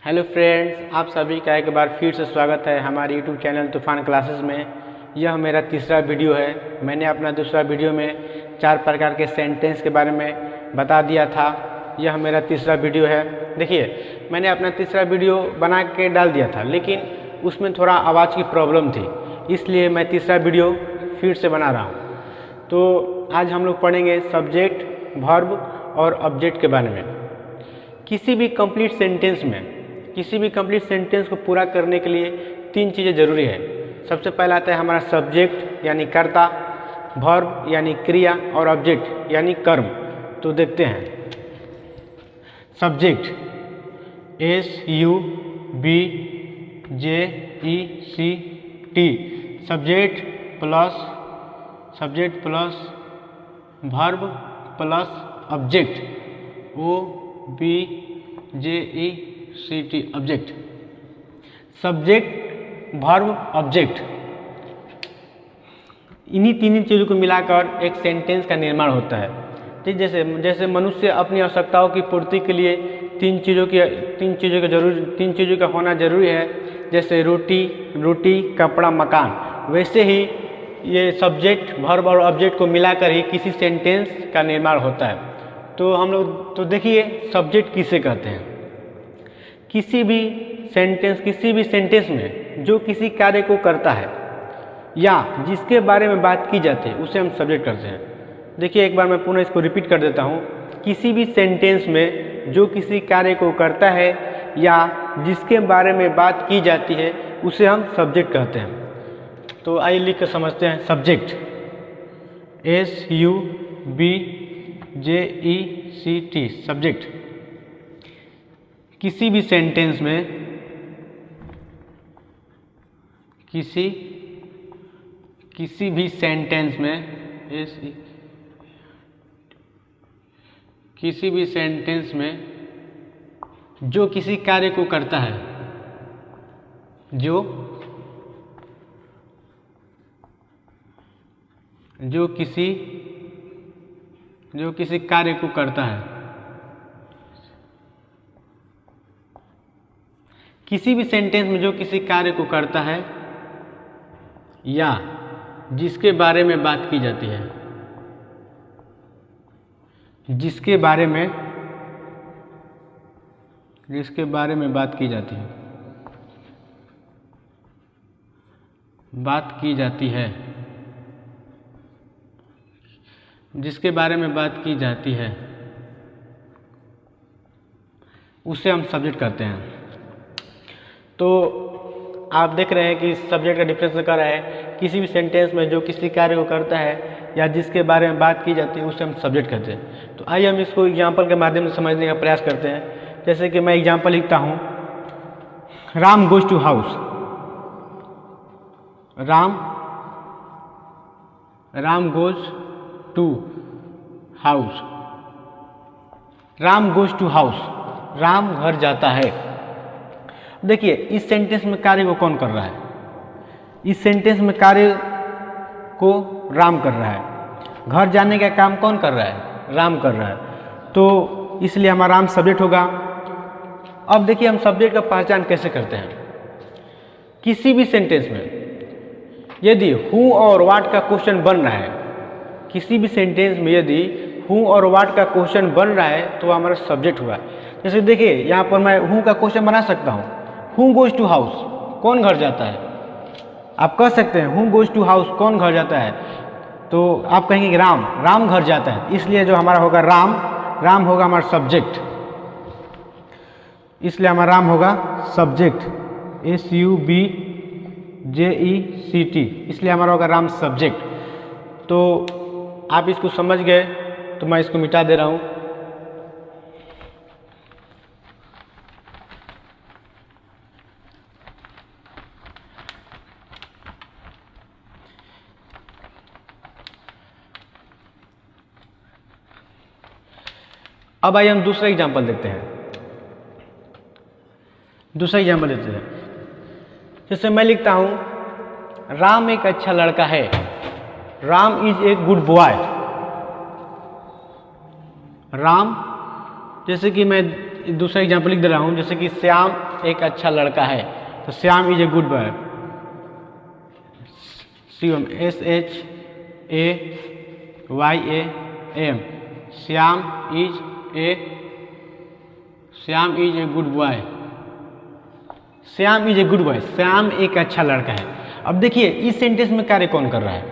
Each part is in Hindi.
हेलो फ्रेंड्स, आप सभी का एक बार फिर से स्वागत है हमारे यूट्यूब चैनल तूफान क्लासेस में। यह मेरा तीसरा वीडियो है। मैंने अपना दूसरा वीडियो में 4 प्रकार के सेंटेंस के बारे में बता दिया था। यह मेरा तीसरा वीडियो है। देखिए, मैंने अपना तीसरा वीडियो बना के डाल दिया था, लेकिन उसमें थोड़ा आवाज़ की प्रॉब्लम थी, इसलिए मैं तीसरा वीडियो फिर से बना रहा हूँ। तो आज हम लोग पढ़ेंगे सब्जेक्ट, वर्ब और ऑब्जेक्ट के बारे में। किसी भी कंप्लीट सेंटेंस को पूरा करने के लिए 3 चीज़ें ज़रूरी है। सबसे पहला आता है हमारा सब्जेक्ट यानी कर्ता, वर्ब यानी क्रिया और ऑब्जेक्ट यानी कर्म। तो देखते हैं। Subject SUBJECT, subject plus verb plus object, OBJECT, object. Subject, verb, object, इन्हीं तीन चीज़ों को मिलाकर एक सेंटेंस का निर्माण होता है। ठीक जैसे मनुष्य अपनी आवश्यकताओं की पूर्ति के लिए तीन चीज़ों का होना जरूरी है, जैसे रोटी, कपड़ा, मकान। वैसे ही ये सब्जेक्ट, वर्ब और ऑब्जेक्ट को मिलाकर ही किसी सेंटेंस का निर्माण होता है। तो हम लोग तो देखिए, सब्जेक्ट किसे कहते हैं। किसी भी सेंटेंस में जो किसी कार्य को करता है या जिसके बारे में बात की जाती है, उसे हम सब्जेक्ट करते हैं। देखिए, एक बार मैं पुनः इसको रिपीट कर देता हूँ। किसी भी सेंटेंस में जो किसी कार्य को करता है या जिसके बारे में बात की जाती है, उसे हम सब्जेक्ट कहते हैं। तो आइए लिख कर समझते हैं। Subject SUBJECT, subject. किसी भी सेंटेंस में जो किसी कार्य को करता है, जो किसी कार्य को करता है, किसी भी सेंटेंस में जो किसी कार्य को करता है या जिसके बारे में बात की जाती है, जिसके बारे में बात की जाती है, जिसके बारे में बात की जाती है, उसे हम सब्जेक्ट करते हैं। तो आप देख रहे हैं कि सब्जेक्ट का डिफरेंस कर रहा है। किसी भी सेंटेंस में जो किसी कार्य को करता है या जिसके बारे में बात की जाती है, उसे हम सब्जेक्ट करते हैं। तो आइए हम इसको एग्जाम्पल के माध्यम से समझने का प्रयास करते हैं। जैसे कि मैं एग्जाम्पल लिखता हूँ, Ram goes to house. Ram goes to house. Ram goes to house, Ram घर जाता है। देखिए, इस सेंटेंस में कार्य को कौन कर रहा है? इस सेंटेंस में कार्य को राम कर रहा है। घर जाने का काम कौन कर रहा है? राम कर रहा है। तो इसलिए हमारा राम सब्जेक्ट होगा। अब देखिए, हम सब्जेक्ट का पहचान कैसे करते हैं। किसी भी सेंटेंस में यदि हु और व्हाट का क्वेश्चन बन रहा है, किसी भी सेंटेंस में यदि हु और व्हाट का क्वेश्चन बन रहा है, तो हमारा सब्जेक्ट हुआ। जैसे देखिए, यहाँ पर मैं हु का क्वेश्चन बना सकता हूँ। हु गोज टू हाउस, कौन घर जाता है? आप कह सकते हैं हु गोज टू हाउस, कौन घर जाता है? तो आप कहेंगे कि राम घर जाता है। इसलिए जो हमारा होगा राम होगा हमारा सब्जेक्ट। इसलिए हमारा राम होगा सब्जेक्ट, SUBJECT। इसलिए हमारा होगा राम सब्जेक्ट। तो आप इसको समझ गए, तो मैं इसको मिटा दे रहा हूँ। अब आइए हम दूसरा एग्जाम्पल देखते हैं। जैसे मैं लिखता हूं, राम एक अच्छा लड़का है। Ram is a good boy. Ram जैसे कि मैं दूसरा एग्जाम्पल लिख दे रहा हूँ, जैसे कि श्याम एक अच्छा लड़का है, तो Shyam is a good boy. Shyam SHAYAM, Shyam is a good boy. Shyam is a good boy, Shyam एक अच्छा लड़का है। अब देखिए इस सेंटेंस में कार्य कौन कर रहा है?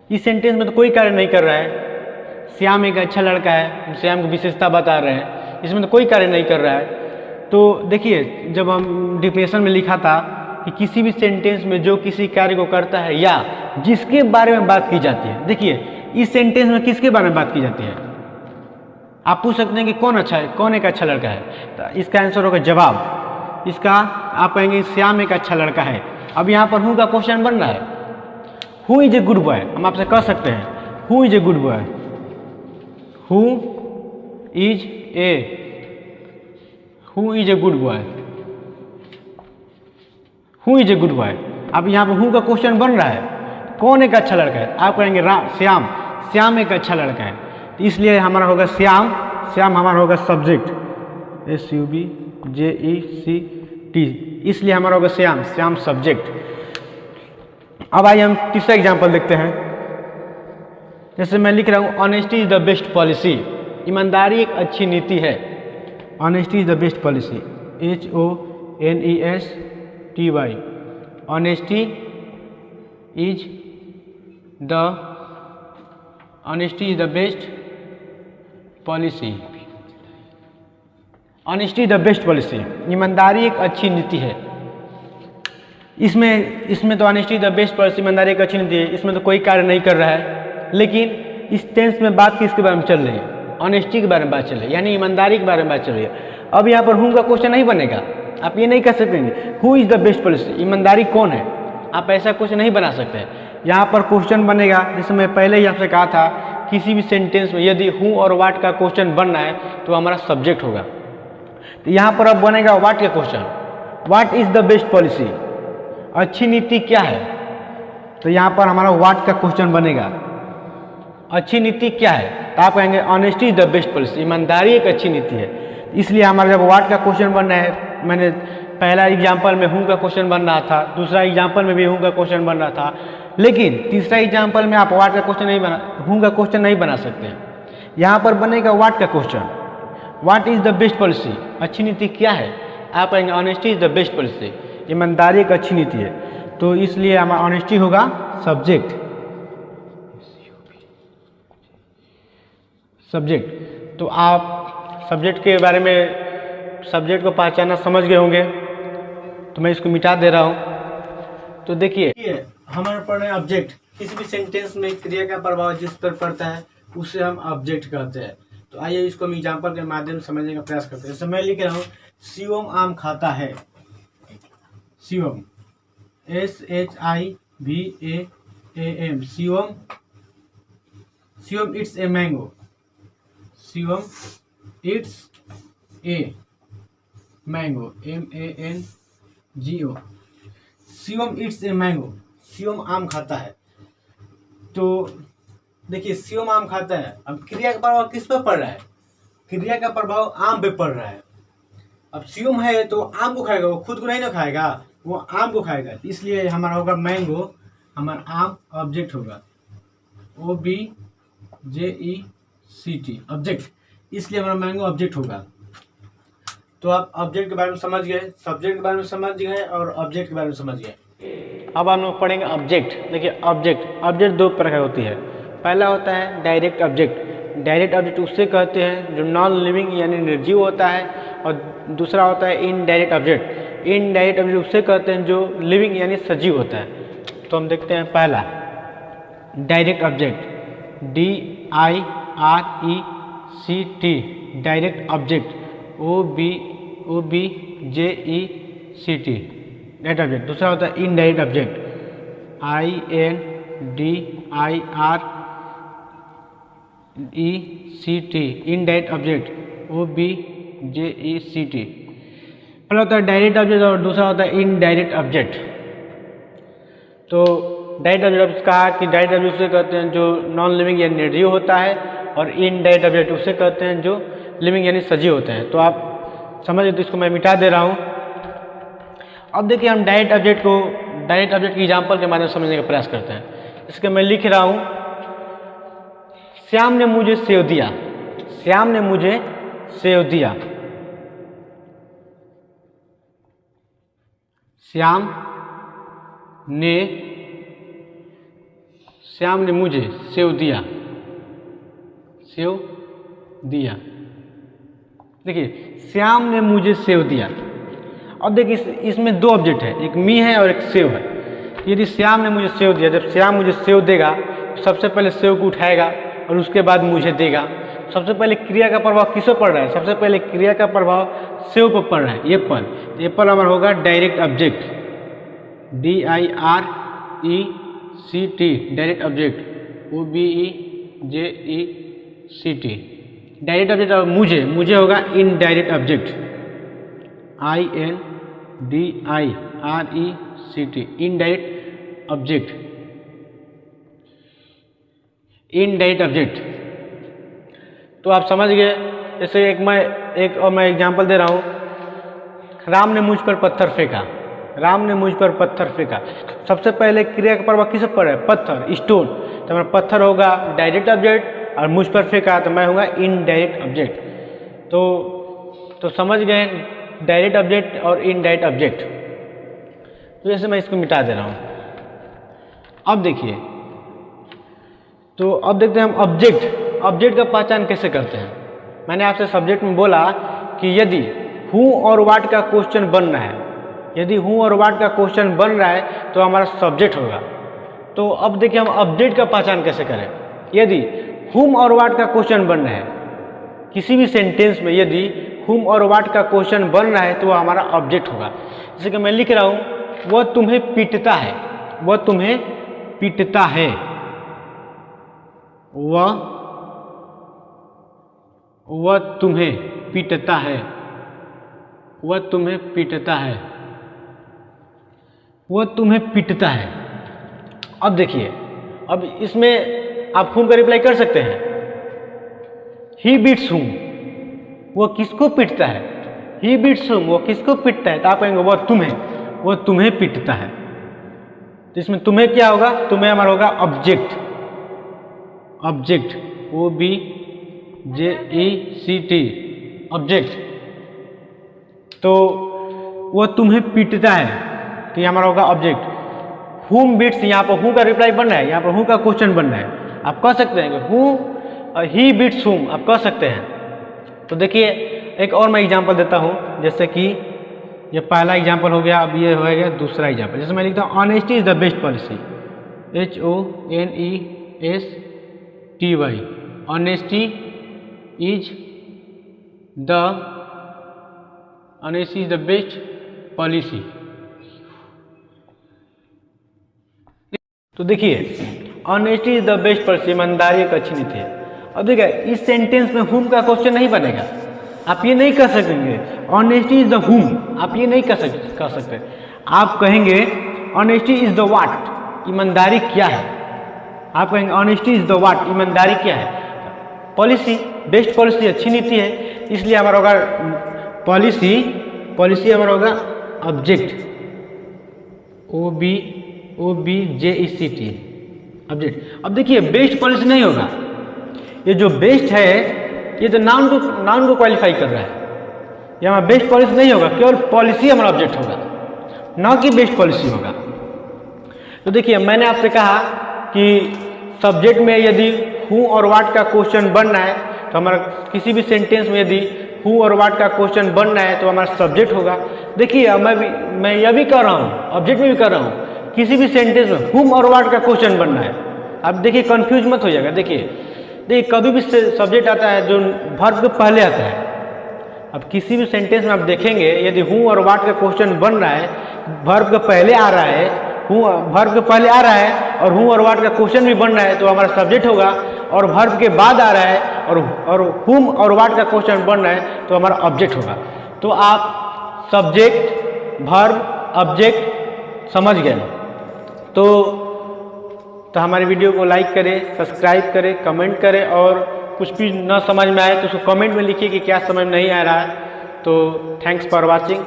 इस सेंटेंस में तो कोई कार्य नहीं कर रहा है। श्याम एक अच्छा लड़का है, श्याम की विशेषता बता रहे हैं, इसमें तो कोई कार्य नहीं कर रहा है। तो देखिए जब हम डिफिनेशन में लिखा था कि किसी भी सेंटेंस में जो किसी कार्य को करता है या जिसके बारे में बात की जाती है, देखिए इस सेंटेंस में किसके बारे में बात की जाती है? आप पूछ सकते हैं कि कौन अच्छा है, कौन एक अच्छा लड़का है, तो इसका आंसर होगा जवाब इसका आप कहेंगे श्याम एक अच्छा लड़का है। अब यहाँ पर हूँ का क्वेश्चन बन रहा है, who is a good boy. हम आपसे कह सकते हैं who is a good boy, who is a good boy, who is a good boy. अब यहाँ पर हु का क्वेश्चन बन रहा है, कौन एक अच्छा लड़का है? आप कहेंगे श्याम, श्याम एक अच्छा लड़का है, तो इसलिए हमारा होगा श्याम, श्याम हमारा होगा सब्जेक्ट, SUBJECT, इसलिए हमारा होगा श्याम, श्याम सब्जेक्ट। अब आइए हम तीसरा एग्जाम्पल देखते हैं। जैसे मैं लिख रहा हूँ honesty is the best policy, ईमानदारी एक अच्छी नीति है। Honesty is the best policy, HONESTY, honesty is the best policy, honesty is the best policy, ईमानदारी एक अच्छी नीति है। इसमें तो ऑनेस्टी द बेस्ट पॉलिसी, ईमानदारी एक अच्छी नीति है, इसमें तो कोई कार्य नहीं कर रहा है। लेकिन इस टेंस में बात किसके बारे में चल रही है? ऑनेस्टी के बारे में बात चल रही है, यानी ईमानदारी के बारे में बात चल रही है। अब यहाँ पर हूँ का क्वेश्चन नहीं बनेगा, आप ये नहीं कह सकेंगे who is the best policy, ईमानदारी कौन है, आप ऐसा क्वेश्चन नहीं बना सकते। यहाँ पर क्वेश्चन बनेगा, जैसे मैं पहले ही आपसे कहा था, किसी भी सेंटेंस में यदि हूँ और वाट का क्वेश्चन बनना है तो हमारा सब्जेक्ट होगा। तो यहाँ पर अब बनेगा वाट का question, what is the best policy, अच्छी नीति क्या है? तो यहाँ पर हमारा वाट का क्वेश्चन बनेगा, अच्छी नीति क्या है? तो आप कहेंगे honesty is the best policy, ईमानदारी एक अच्छी नीति है। इसलिए हमारा जब वाट का क्वेश्चन बनना है, मैंने पहला एग्जाम्पल में हूँ का क्वेश्चन बन रहा था, दूसरा एग्जाम्पल में भी हूँ का क्वेश्चन बन रहा था, लेकिन तीसरा एग्जाम्पल में आप वाट का क्वेश्चन नहीं बना, हूँ का क्वेश्चन नहीं बना सकते। यहाँ पर बनेगा वाट का question, what is the best policy, अच्छी नीति क्या है? आप कहेंगे honesty is the best policy, ईमानदारी एक अच्छी नीति है। तो इसलिए हमारा ऑनेस्टी होगा सब्जेक्ट, सब्जेक्ट। तो आप सब्जेक्ट के बारे में, सब्जेक्ट को पहचानना समझ गए होंगे, तो मैं इसको मिटा दे रहा हूँ। तो देखिए हमारे पढ़ रहे हैं ऑब्जेक्ट, किसी भी सेंटेंस में क्रिया का प्रभाव जिस पर पड़ता है उसे हम ऑब्जेक्ट कहते हैं। तो आइए इसको हम एग्जाम्पल के माध्यम से समझने का प्रयास करते हैं। जैसे मैं लिख रहा हूँ शिवम आम खाता है, Shivam SHIVAM, Shivam it's a mango, Shivam it's a mango, MANGO, Shivam it's a mango, Shivam आम खाता है। तो देखिए शिवम आम खाता है, अब क्रिया का प्रभाव किस पर पड़ रहा है? क्रिया का प्रभाव आम पे पड़ रहा है। अब शिवम है तो आम को खाएगा, वो खुद को नहीं ना खाएगा, वो आम को खाएगा, इसलिए हमारा होगा मैंगो, हमारा आम ऑब्जेक्ट होगा, OBJECT, ऑब्जेक्ट, इसलिए हमारा मैंगो ऑब्जेक्ट होगा। तो आप ऑब्जेक्ट के बारे में समझ गए, सब्जेक्ट के बारे में समझ गए और ऑब्जेक्ट के बारे में समझ गए। अब हम लोग पढ़ेंगे ऑब्जेक्ट। देखिए ऑब्जेक्ट दो प्रकार की होती है। पहला होता है डायरेक्ट ऑब्जेक्ट। डायरेक्ट ऑब्जेक्ट उससे कहते हैं जो नॉन लिविंग यानी निर्जीव होता है, और दूसरा होता है इनडायरेक्ट ऑब्जेक्ट। इनडायरेक्ट ऑब्जेक्ट उससे कहते हैं जो लिविंग यानी सजीव होता है। तो हम देखते हैं पहला direct object, DIRECT, direct object, OBJECT, direct object. दूसरा होता है indirect object, INDIRECT, indirect object, OBJECT। पहला होता है डायरेक्ट ऑब्जेक्ट और दूसरा होता है इनडायरेक्ट ऑब्जेक्ट। तो डायरेक्ट ऑब्जेक्ट कहा कि डायरेक्ट ऑब्जेक्ट उसे कहते हैं जो नॉन लिविंग या निर्जीव होता है, और इनडायरेक्ट ऑब्जेक्ट उसे कहते हैं जो लिविंग यानी सजीव होते हैं। तो आप समझ गए, तो इसको मैं मिटा दे रहा हूँ। अब देखिए हम डायरेक्ट ऑब्जेक्ट की एग्जाम्पल के माध्यम से समझने का प्रयास करते हैं। इसके मैं लिख रहा हूँ, श्याम ने मुझे सेव दिया। श्याम ने मुझे सेव दिया। श्याम ने मुझे सेव दिया। सेव दिया। देखिए श्याम ने मुझे सेव दिया। अब देखिए इसमें दो ऑब्जेक्ट है, एक मी है और एक सेव है। यदि श्याम ने मुझे सेव दिया, जब श्याम मुझे सेव देगा तो सबसे पहले सेव को उठाएगा और उसके बाद मुझे देगा। सबसे पहले क्रिया का प्रभाव किस पर पड़ रहा है? सबसे पहले क्रिया का प्रभाव सेव पर पड़ रहा है, एप्पल। तो एप्पल हमारा होगा direct object, DIRECT, direct object, OBEJECT, direct object. और मुझे होगा indirect object, INDIRECT, indirect object, indirect object. तो आप समझ गए। जैसे एक और मैं एग्जांपल दे रहा हूँ, राम ने मुझ पर पत्थर फेंका। राम ने मुझ पर पत्थर फेंका। सबसे पहले क्रिया का प्रभाव किस पर है? पत्थर, स्टोन। तो हमारा पत्थर होगा डायरेक्ट ऑब्जेक्ट और मुझ पर फेंका तो मैं होगा इनडायरेक्ट ऑब्जेक्ट। तो समझ गए डायरेक्ट ऑब्जेक्ट और इनडायरेक्ट ऑब्जेक्ट। तो जैसे मैं इसको मिटा दे रहा हूँ। अब देखिए, तो अब देखते हैं हम ऑब्जेक्ट का पहचान कैसे करते हैं। मैंने आपसे सब्जेक्ट में बोला कि यदि हु और व्हाट का क्वेश्चन बन रहा है, यदि हु और व्हाट का क्वेश्चन बन रहा है तो हमारा सब्जेक्ट होगा। तो अब देखिए हम ऑब्जेक्ट का पहचान कैसे करें। यदि हुम और व्हाट का क्वेश्चन बन रहा है, किसी भी सेंटेंस में यदि हुम और व्हाट का क्वेश्चन बन रहा है तो वह हमारा ऑब्जेक्ट होगा। जैसे कि मैं लिख रहा हूँ, वह तुम्हें पीटता है। वह तुम्हें पीटता है। वह तुम्हें पीटता है। वह तुम्हें पीटता है। वह तुम्हें पीटता है। अब देखिए, अब इसमें आप हुम का रिप्लाई कर सकते हैं। ही बीट्स हुम, वो किसको पीटता है? ही बीट्स हुम, वो किसको पीटता है? तो आप कहेंगे वो तुम्हें पीटता है। तो इसमें तुम्हें क्या होगा? तुम्हें हमारा होगा ऑब्जेक्ट, OBJECT, ऑब्जेक्ट। तो वो तुम्हें पीटता है, तो ये हमारा होगा ऑब्जेक्ट। हुम बीट्स, यहाँ पर हु का रिप्लाई बन रहा है, यहाँ पर हु का क्वेश्चन बन रहा है। आप कह सकते हैं कि ही बीट्स हुम, आप कह सकते हैं। तो देखिए एक और मैं एग्जांपल देता हूँ। जैसे कि ये पहला एग्जांपल हो गया, अब ये हो गया दूसरा एग्जांपल। जैसे मैं लिखता हूँ, honesty is the best policy, HONESTY, honesty is the best policy. तो देखिए honesty is the best policy, ईमानदारी एक अच्छी नीति है। अब देखिए इस सेंटेंस में हुम का क्वेश्चन नहीं बनेगा। आप ये नहीं कह सकेंगे ऑनेस्टी इज द हुम, आप ये नहीं कह सकते। आप कहेंगे ऑनेस्टी इज द व्हाट, ईमानदारी क्या है। आप कहेंगे ऑनेस्टी इज द व्हाट, ईमानदारी क्या है। पॉलिसी, बेस्ट पॉलिसी, अच्छी नीति है, इसलिए हमारा होगा पॉलिसी हमारा होगा ऑब्जेक्ट, OBJECT, ऑब्जेक्ट। अब देखिए बेस्ट पॉलिसी नहीं होगा, ये जो बेस्ट है ये तो नाउन को क्वालिफाई कर रहा है। ये हमारा बेस्ट पॉलिसी नहीं होगा, केवल पॉलिसी हमारा ऑब्जेक्ट होगा, ना कि बेस्ट पॉलिसी होगा। तो देखिए मैंने आपसे कहा कि सब्जेक्ट में यदि हु और व्हाट का क्वेश्चन बन रहा है तो हमारा किसी भी सेंटेंस में यदि हु और व्हाट का क्वेश्चन बन रहा है तो हमारा सब्जेक्ट होगा। देखिए मैं यह भी कर रहा हूँ, ऑब्जेक्ट में भी कर रहा हूँ, किसी भी सेंटेंस में हुम और व्हाट का क्वेश्चन बन रहा है। अब देखिए कंफ्यूज मत हो जाएगा। देखिए कभी भी सब्जेक्ट आता है जो वर्ब के पहले आता है। अब किसी भी सेंटेंस में आप देखेंगे यदि हु और व्हाट का क्वेश्चन बन रहा है, वर्ब के पहले आ रहा है, वर्ब के पहले आ रहा है और हु और व्हाट का क्वेश्चन भी बन रहा है तो हमारा सब्जेक्ट होगा। और वर्ब के बाद आ रहा है और हुम और व्हाट का क्वेश्चन बन रहा है तो हमारा ऑब्जेक्ट होगा। तो आप सब्जेक्ट, वर्ब, ऑब्जेक्ट समझ गए। तो हमारे वीडियो को लाइक करें, सब्सक्राइब करें, कमेंट करें और कुछ भी न समझ में आए तो उसको कमेंट में लिखिए कि क्या समझ में नहीं आ रहा है। तो थैंक्स फॉर वॉचिंग।